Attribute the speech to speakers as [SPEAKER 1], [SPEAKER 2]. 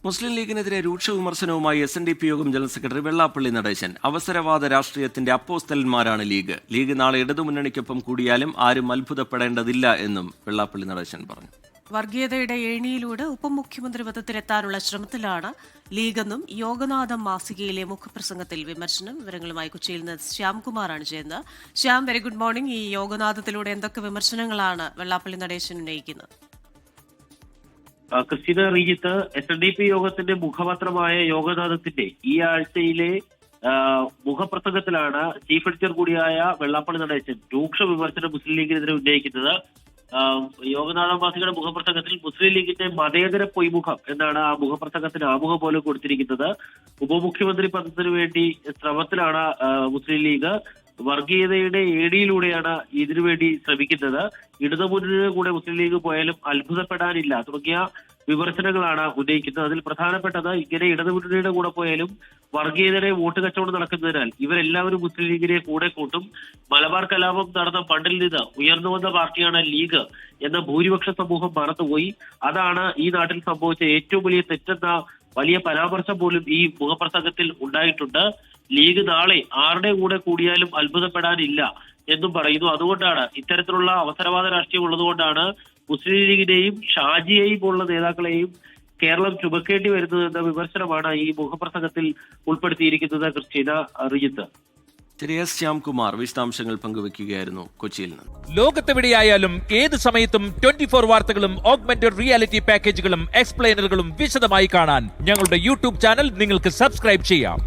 [SPEAKER 1] മുസ്ലിം ലീഗിനെതിരെ രൂക്ഷ വിമർശനവുമായി SNDP യോഗം ജനറൽ സെക്രട്ടറി വെള്ളാപ്പള്ളി നടേശൻ. അവസരവാദ രാഷ്ട്രീയത്തിന്റെ അപ്പോസ്തലന്മാരാണ് ലീഗ് നാളെ ഇടതുമുന്നണിക്കൊപ്പം കൂടിയാലും ആരും അത്ഭുതപ്പെടേണ്ടതില്ല എന്നും വെള്ളാപ്പള്ളി നടേശൻ പറഞ്ഞു.
[SPEAKER 2] വർഗീയതയുടെ ഏണിയിലൂടെ ഉപമുഖ്യമന്ത്രി പദത്തിലെത്താനുള്ള ശ്രമത്തിലാണ് ലീഗെന്നും യോഗനാഥം മാസികയിലെ മുഖപ്രസംഗത്തിൽ വിമർശനം. വിവരങ്ങളുമായി കൊച്ചിയിൽ നിന്ന് ശ്യാംകുമാറാണ് ചെയ്യുന്നത്. Shyam, very good morning. ഈ യോഗനാഥത്തിലൂടെ എന്തൊക്കെ വിമർശനങ്ങളാണ് വെള്ളാപ്പള്ളി നടേശൻ ഉന്നയിക്കുന്നത്?
[SPEAKER 3] ക്രിസ്ത്യന റീജിത്ത് SNDP യോഗത്തിന്റെ മുഖപത്രമായ യോഗനാഥത്തിന്റെ ഈ ആഴ്ചയിലെ മുഖപ്രസംഗത്തിലാണ് ചീഫ് എഡിറ്റർ കൂടിയായ വെള്ളാപ്പള്ളി നടേശൻ രൂക്ഷ വിമർശനം മുസ്ലിം ലീഗിനെതിരെ ഉന്നയിക്കുന്നത്. യോഗനാഥ മാസികയുടെ മുഖപ്രസംഗത്തിൽ മുസ്ലിം ലീഗിന്റെ മതേതര പൊയ്മുഖം എന്നാണ് ആ മുഖപ്രസംഗത്തിന് ആമുഖം പോലെ കൊടുത്തിരിക്കുന്നത്. ഉപമുഖ്യമന്ത്രി പദത്തിനു വേണ്ടി ശ്രമത്തിലാണ് മുസ്ലിം ലീഗ്. വർഗീയതയുടെ ഏടിയിലൂടെയാണ് ഇതിനുവേണ്ടി ശ്രമിക്കുന്നത്. ഇടതുമുന്നണിയുടെ കൂടെ മുസ്ലിം ലീഗ് പോയാലും അത്ഭുതപ്പെടാനില്ല തുടങ്ങിയ വിമർശനങ്ങളാണ് ഉന്നയിക്കുന്നത്. അതിൽ പ്രധാനപ്പെട്ടത്, ഇങ്ങനെ ഇടതുമുന്നണിയുടെ കൂടെ പോയാലും വർഗീയതയുടെ വോട്ട് കച്ചവടം നടക്കുന്നതിനാൽ ഇവരെല്ലാവരും മുസ്ലിം ലീഗിനെ കൂടെ കൂട്ടും. മലബാർ കലാപം നടന്ന ഫണ്ടിൽ നിന്ന് ഉയർന്നു വന്ന പാർട്ടിയാണ് ലീഗ് എന്ന ഭൂരിപക്ഷ സമൂഹം മറന്നുപോയി. അതാണ് ഈ നാട്ടിൽ സംഭവിച്ച ഏറ്റവും വലിയ തെറ്റെന്ന വലിയ പരാമർശം പോലും ഈ മുഖപ്രസംഗത്തിൽ ഉണ്ടായിട്ടുണ്ട്. ലീഗ് നാളെ ആരുടെ കൂടെ കൂടിയാലും അത്ഭുതപ്പെടാനില്ല എന്നും പറയുന്നു. അതുകൊണ്ടാണ് ഇത്തരത്തിലുള്ള അവസരവാദ രാഷ്ട്രീയം ഉള്ളതുകൊണ്ടാണ് മുസ്ലിം ലീഗിനെയും ഷാജിയെയും പോലുള്ള നേതാക്കളെയും കേരളം ചുമക്കേണ്ടി വരുന്നത് എന്ന വിമർശനമാണ് ഈ മുഖപ്രസംഗത്തിൽ ഉൾപ്പെടുത്തിയിരിക്കുന്നത്. ക്രിസ്റ്റീന റിജിത്ത്.
[SPEAKER 1] ശ്യാംകുമാർ വിശദാംശങ്ങൾ പങ്കുവെക്കുകയായിരുന്നു കൊച്ചിയിൽ നിന്ന്.
[SPEAKER 4] ലോകത്തെവിടെയായാലും ഏത് സമയത്തും 24 വാർത്തകളും ഓഗ്മെന്റഡ് റിയാലിറ്റി പാക്കേജുകളും എക്സ്പ്ലെയിനറുകളും വിശദമായി കാണാൻ ഞങ്ങളുടെ YouTube ചാനൽ നിങ്ങൾക്ക് സബ്സ്ക്രൈബ് ചെയ്യാം.